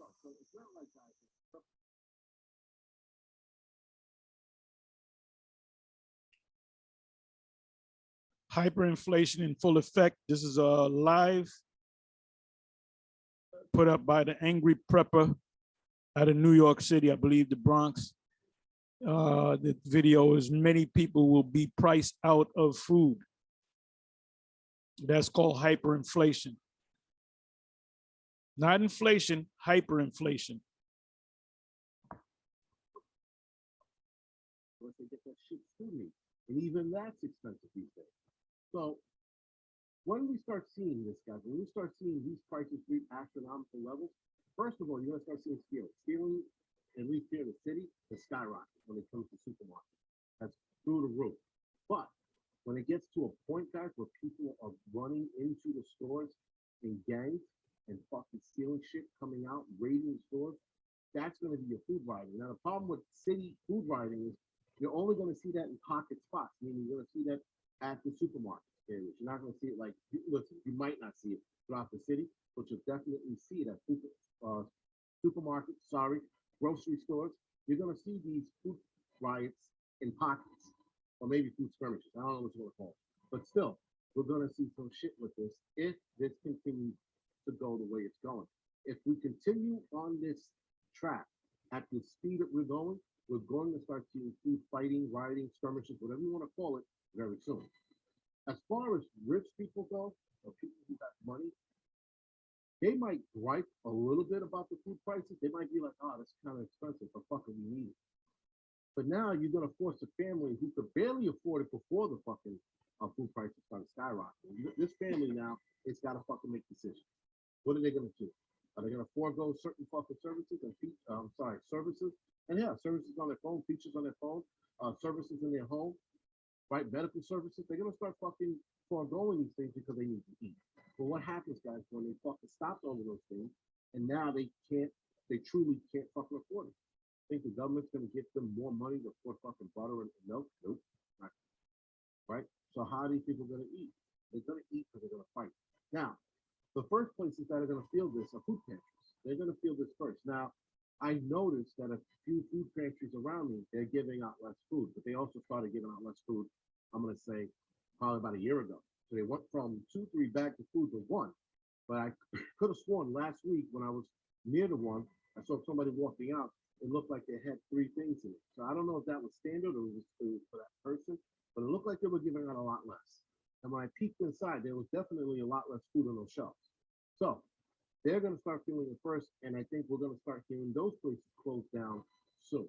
So it's not like guys. Hyperinflation in full effect. This is a live put up by the Angry Prepper out of New York City, I believe the Bronx. The video is many people will be priced out of food. That's called hyperinflation. Not inflation, hyperinflation. Unless they get that shit to me. And even that's expensive these days. So when we start seeing this, guys, when we start seeing these prices reach astronomical levels, first of all, you're going to start seeing stealing. Stealing, at least here in the city, is skyrocket when it comes to supermarkets. That's through the roof. But when it gets to a point, guys, where people are running into the stores in gangs and fucking stealing shit, coming out, raiding stores, that's going to be your food rioting. Now, the problem with city food rioting is you're only going to see that in pocket spots, meaning you're going to see that at the supermarket areas. You're not going to see it like, listen, you might not see it throughout the city, but you'll definitely see it at supermarkets, grocery stores. You're going to see these food riots in pockets, or maybe food skirmishes. I don't know what you're going to call it. But still, we're going to see some shit with this if this continues to go the way it's going. If we continue on this track at the speed that we're going to start seeing food fighting, rioting, skirmishes, whatever you want to call it, very soon. As far as rich people go, or people who got money, they might gripe a little bit about the food prices. They might be like, oh, that's kind of expensive, but fuck it, we need it. But now you're going to force a family who could barely afford it before the fucking food prices started skyrocketing. This family now, it's got to fucking make decisions. What are they going to do? Are they going to forego certain fucking services and services? And yeah, services on their phone, features on their phone, services in their home, right? Medical services. They're going to start fucking foregoing these things because they need to eat. But what happens, guys, when they fucking stop all of those things and now they truly can't fucking afford it? Think the government's going to give them more money to afford fucking butter and milk? Nope. Not, right? So how are these people going to eat? They're going to eat because they're going to fight. Now, the first places that are going to feel this are food pantries. They're going to feel this first. Now, I noticed that a few food pantries around me, they're giving out less food, but they also started giving out less food, I'm going to say, probably about a year ago. So they went from 2-3 bags of food to 1. But I could have sworn last week when I was near the one, I saw somebody walking out. It looked like they had 3 things in it. So I don't know if that was standard or it was food for that person, but it looked like they were giving out a lot less. And when I peeked inside, there was definitely a lot less food on those shelves. So they're going to start feeling it first, and I think we're going to start hearing those places close down soon.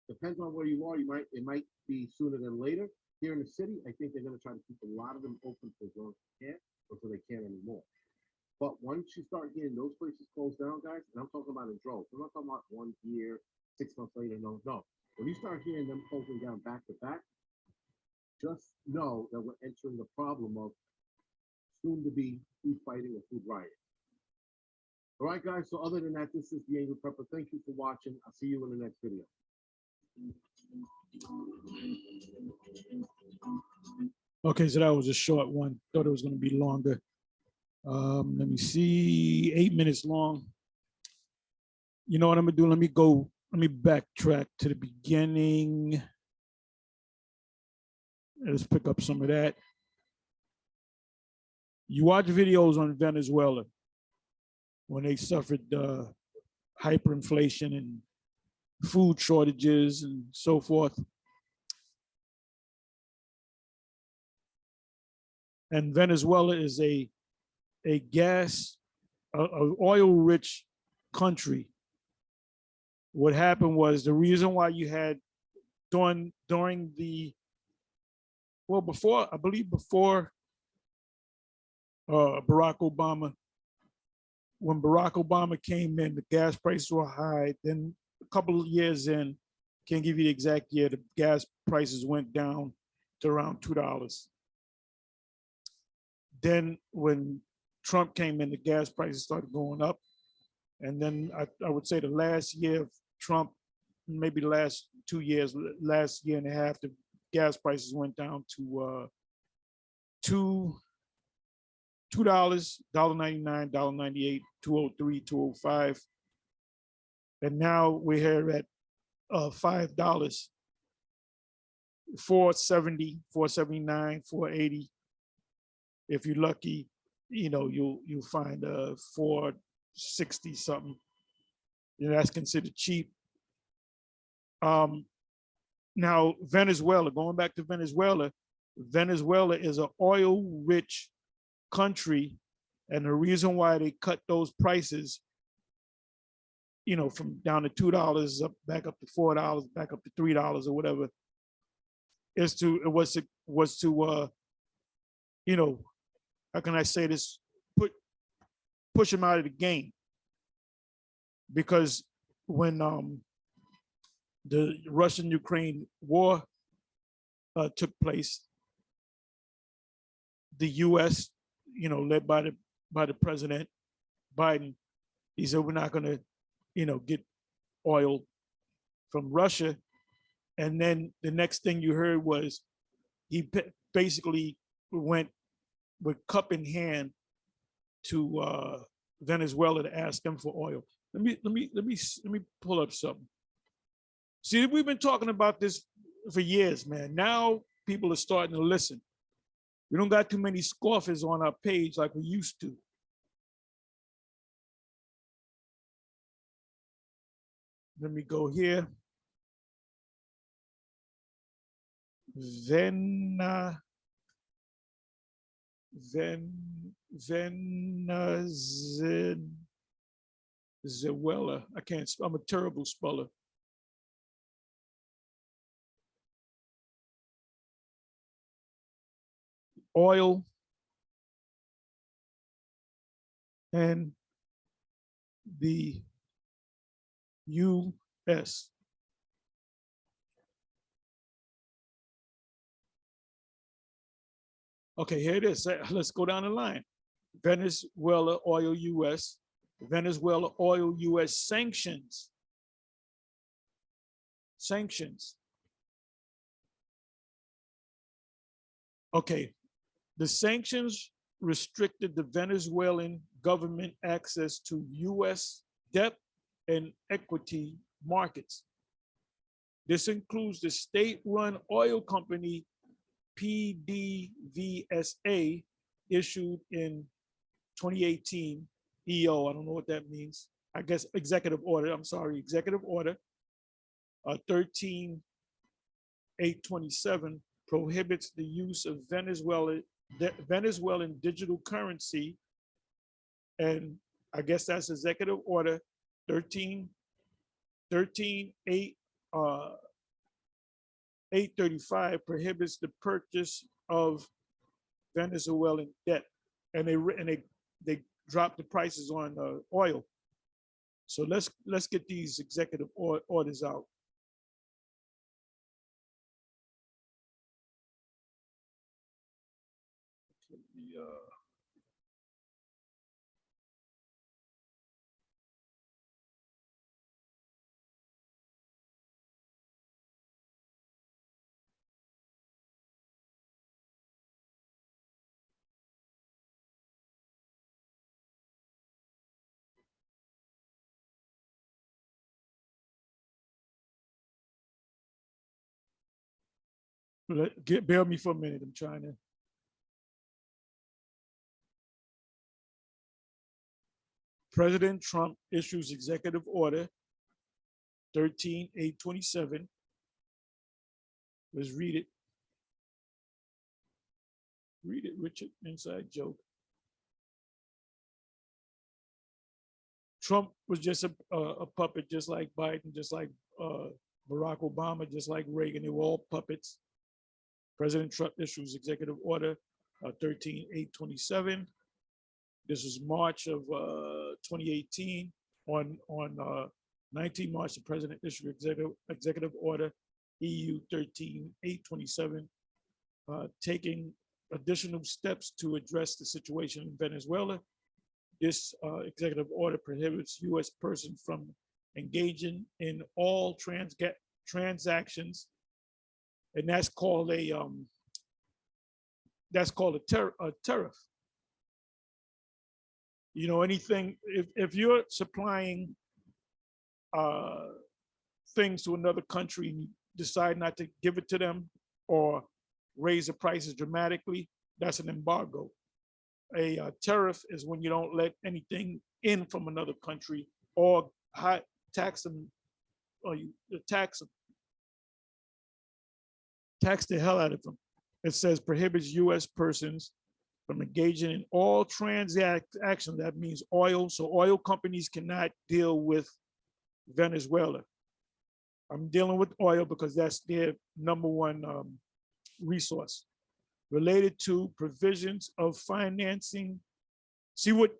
Depends on where you are. It might be sooner than later. Here in the city, I think they're going to try to keep a lot of them open for as long as they can until they can't anymore. But once you start getting those places closed down, guys, and I'm talking about in droves. I'm not talking about 1 year, 6 months later. No. When you start hearing them closing down back to back, just know that we're entering the problem of soon to be food fighting or food rioting. All right, guys. So other than that, this is the Angry Prepper. Thank you for watching. I'll see you in the next video. Okay, so that was a short one. Thought it was going to be longer. Let me see, 8 minutes long. You know what I'm going to do? Let me backtrack to the beginning. Let's pick up some of that. You watch videos on Venezuela when they suffered hyperinflation and food shortages and so forth. And Venezuela is a oil-rich country. What happened was the reason why you had before Barack Obama, when Barack Obama came in, the gas prices were high. Then a couple of years in, can't give you the exact year, the gas prices went down to around $2. Then when Trump came in, the gas prices started going up. And then I would say the last year of Trump, maybe the last 2 years, last year and a half, the gas prices went down to $2, $1.99, $1.98, 203, 205. And now we're here at $5, 470, 479, 480. If you're lucky, you'll find 460 something. That's considered cheap. Now Venezuela, going back to Venezuela, Venezuela is an oil-rich country, and the reason why they cut those prices, from down to $2 up back up to $4, back up to $3 or whatever, was to how can I say this, push them out of the game. Because when the Russian-Ukraine war took place, the U.S., led by the President Biden, he said, we're not going to, get oil from Russia. And then the next thing you heard was he basically went with cup in hand to Venezuela to ask them for oil. Let me pull up something. See, we've been talking about this for years, man. Now people are starting to listen. We don't got too many scoffers on our page like we used to. Let me go here. Venezuela. I'm a terrible speller. Oil and the U.S. Okay, here it is. Let's go down the line. Venezuela oil U.S. Venezuela oil U.S. sanctions. Sanctions. Okay, the sanctions restricted the Venezuelan government access to U.S. debt and equity markets. This includes the state-run oil company PDVSA, issued in 2018, EO, I don't know what that means. I guess executive order, executive order 13827 prohibits the use of Venezuelan digital currency. And I guess that's executive order 835 prohibits the purchase of Venezuelan debt, and they dropped the prices on oil. So let's get these executive orders out. Bear with me for a minute. I'm trying to. President Trump issues executive order 13827. Let's read it. Read it, Richard. Inside joke. Trump was just a puppet, just like Biden, just like Barack Obama, just like Reagan. They were all puppets. President Trump issues executive order 13827. This was March of 2018. On 19 March, the president issued executive order EU 13827, taking additional steps to address the situation in Venezuela. This executive order prohibits U.S. persons from engaging in all transactions, and that's called a tariff. Anything, if you're supplying uh, things to another country and you decide not to give it to them or raise the prices dramatically, that's an embargo. A tariff is when you don't let anything in from another country or high tax them, or you tax them, tax the hell out of them. It says prohibits U.S. persons from engaging in all transactions. That means oil. So oil companies cannot deal with Venezuela. I'm dealing with oil because that's their number one resource. Related to provisions of financing. See what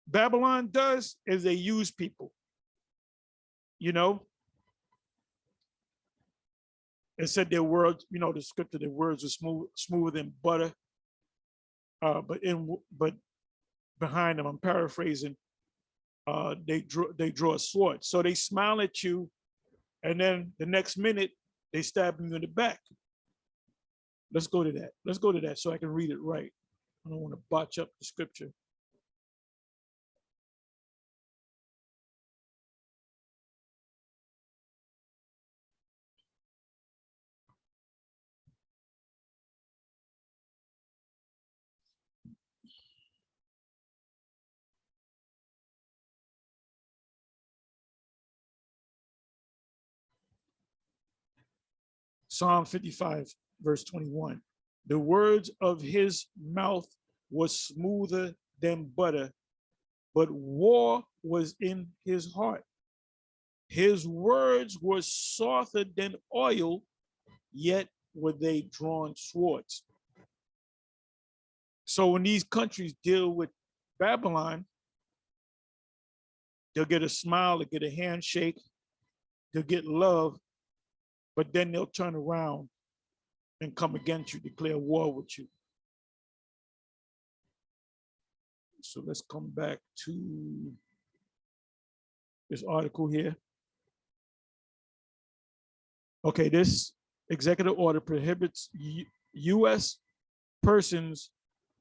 Babylon does is they use people. You know, it said their words, you know, the scripture, their words are smoother than butter. But behind them, I'm paraphrasing, they draw a sword. So they smile at you, and then the next minute they stab you in the back. Let's go to that. Let's go to that so I can read it right. I don't want to botch up the scripture. Psalm 55, verse 21. The words of his mouth was smoother than butter, but war was in his heart. His words were softer than oil, yet were they drawn swords. So when these countries deal with Babylon, they'll get a smile, they'll get a handshake, they'll get love, but then they'll turn around and come against you, declare war with you. So let's come back to this article here. Okay, this executive order prohibits U.S. persons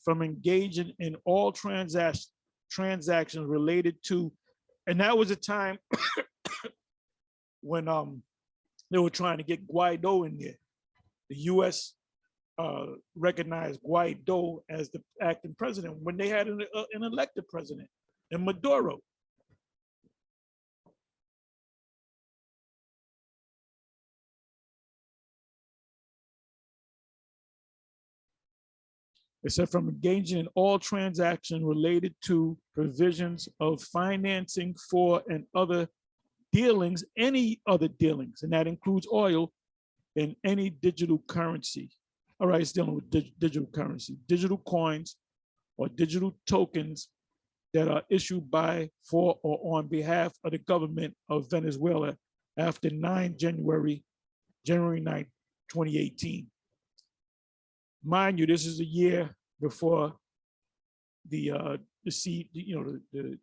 from engaging in all transactions related to, and that was a time when they were trying to get Guaido in there. The U.S. Recognized Guaido as the acting president when they had an elected president in Maduro. It said from engaging in all transactions related to provisions of financing for and other dealings, any other dealings, and that includes oil, in any digital currency. All right, it's dealing with digital currency, digital coins or digital tokens that are issued by, for, or on behalf of the government of Venezuela after January 9, 2018. Mind you, this is a year before the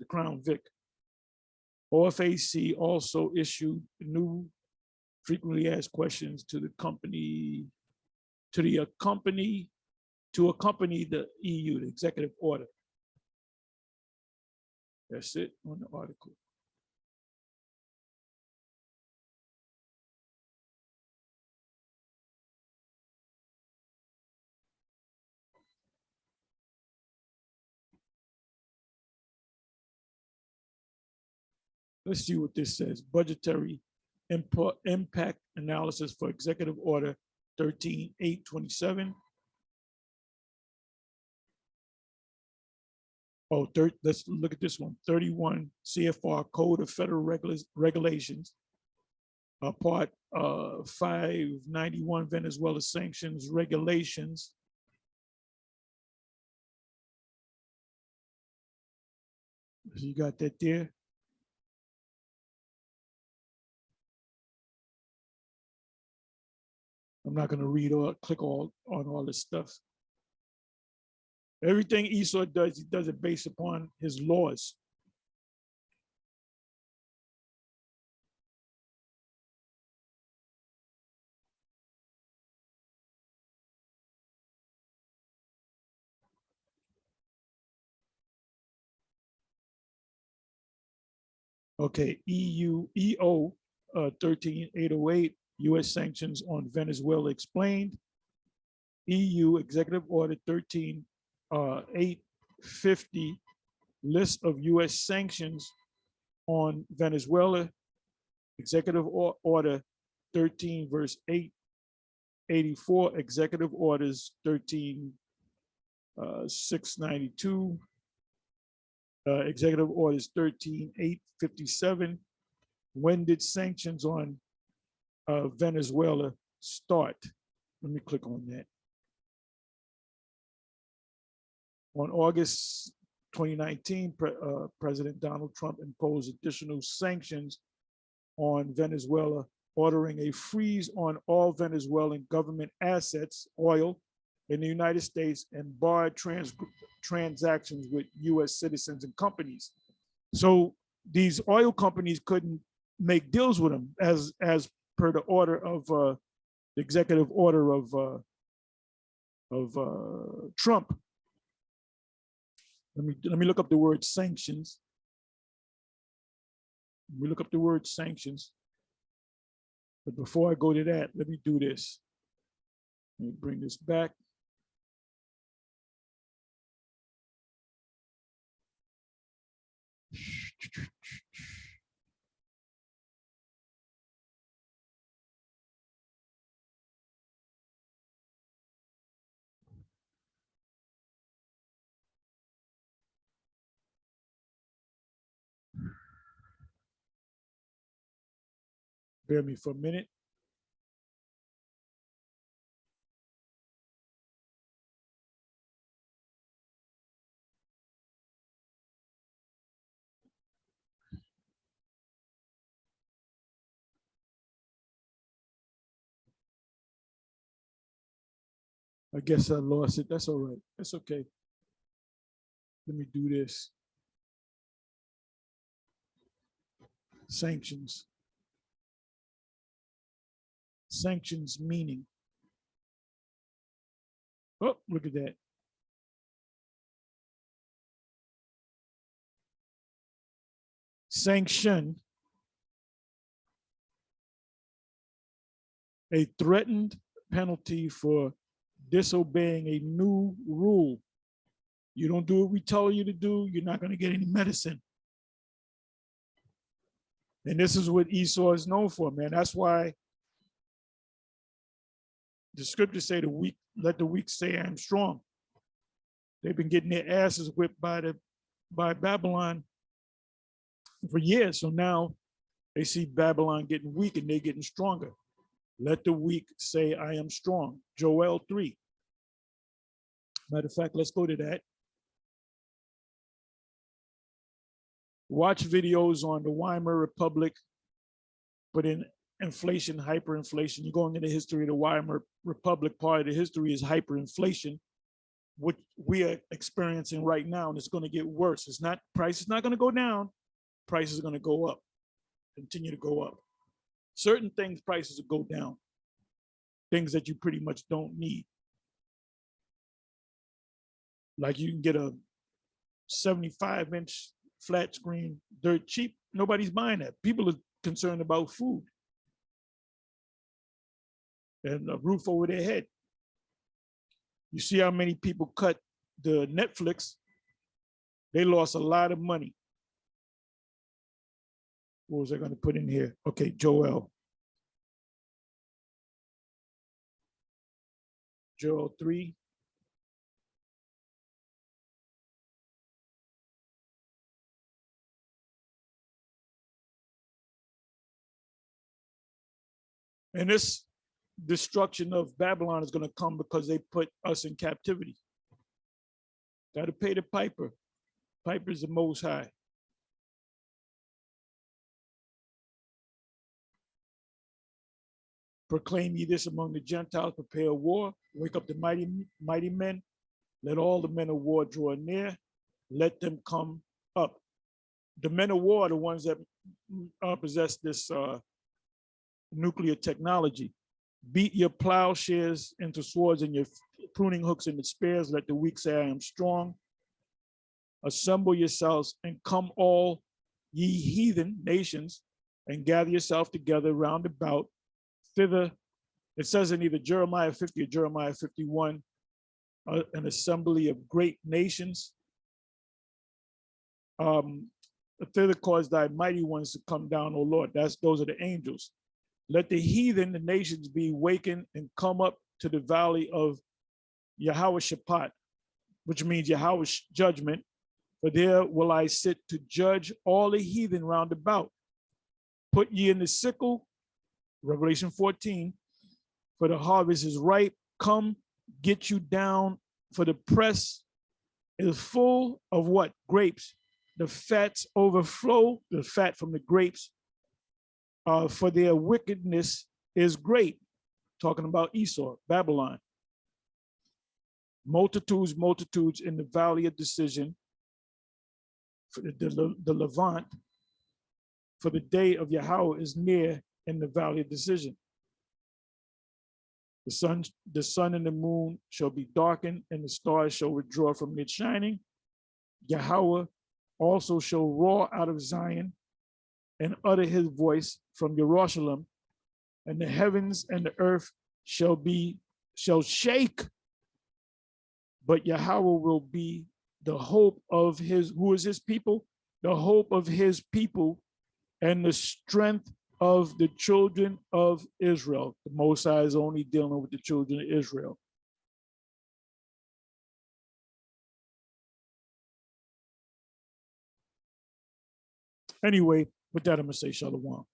Crown Vic. OFAC also issued new frequently asked questions to the company, to accompany the EU, the executive order. That's it on the article. Let's see what this says. Budgetary impact analysis for Executive Order 13-827. Let's look at this one. 31 CFR Code of Federal Regulations, Part 591 Venezuela Sanctions Regulations. So you got that there. I'm not going to read or click on all this stuff. Everything Esau does, he does it based upon his laws. Okay, EO 13808, U.S. sanctions on Venezuela explained. EU Executive Order 13850, list of U.S. sanctions on Venezuela. Executive Order 13 verse 884, Executive Orders 13 692, Executive Orders 13 857. When did sanctions on Venezuela start? Let me click on that. On August 2019, President Donald Trump imposed additional sanctions on Venezuela, ordering a freeze on all Venezuelan government assets, oil, in the United States, and barred transactions with U.S. citizens and companies. So these oil companies couldn't make deals with them as per the order of the executive order of Trump. Let me look up the word sanctions. We look up the word sanctions. But before I go to that, let me do this. Let me bring this back. Bear me for a minute. I guess I lost it. That's all right. That's okay. Let me do this. Sanctions. Sanctions meaning. Oh, look at that. Sanction, a threatened penalty for disobeying a new rule. You don't do what we tell you to do, you're not going to get any medicine. And this is what Esau is known for, man. That's why the scriptures say the weak, let the weak say I'm strong. They've been getting their asses whipped by Babylon for years. So now they see Babylon getting weak and they're getting stronger. Let the weak say I am strong. Joel 3. Matter of fact, let's go to that. Watch videos on the Weimar Republic, but in inflation, hyperinflation. You're going into the history of the Weimar Republic. Part of the history is hyperinflation, which we are experiencing right now, and it's going to get worse. It's not, price is not going to go down. Prices are going to go up, continue to go up. Certain things, prices will go down. Things that you pretty much don't need. Like you can get a 75-inch flat screen dirt cheap. Nobody's buying that. People are concerned about food and a roof over their head. You see how many people cut the Netflix? They lost a lot of money. What was I going to put in here? Okay, Joel 3. And this destruction of Babylon is going to come because they put us in captivity. Got to pay the piper. Piper is the Most High. Proclaim ye this among the Gentiles, prepare war, wake up the mighty men, let all the men of war draw near, let them come up. The men of war are the ones that possess this nuclear technology. Beat your plowshares into swords and your pruning hooks into spears. Let the weak say, I am strong. Assemble yourselves and come all ye heathen nations, and gather yourself together round about thither. It says in either Jeremiah 50 or Jeremiah 51, an assembly of great nations. Thither cause thy mighty ones to come down, O Lord. Those are the angels. Let the heathen, the nations, be wakened and come up to the valley of Yahweh Shaphat, which means Yahweh's judgment. For there will I sit to judge all the heathen round about. Put ye in the sickle, Revelation 14, for the harvest is ripe. Come, get you down, for the press is full of what? Grapes. The fats overflow, the fat from the grapes, for their wickedness is great. Talking about Esau, Babylon. Multitudes, multitudes in the valley of decision, for the Levant, for the day of Yahweh is near in the valley of decision. The sun and the moon shall be darkened, and the stars shall withdraw from their shining. Yahweh also shall roar out of Zion and utter his voice from Jerusalem, and the heavens and the earth shall shake. But Yahweh will be the hope of his, who is his people? The hope of his people and the strength of the children of Israel. The Most High is only dealing with the children of Israel. Anyway, with that, I'm going to say shalom.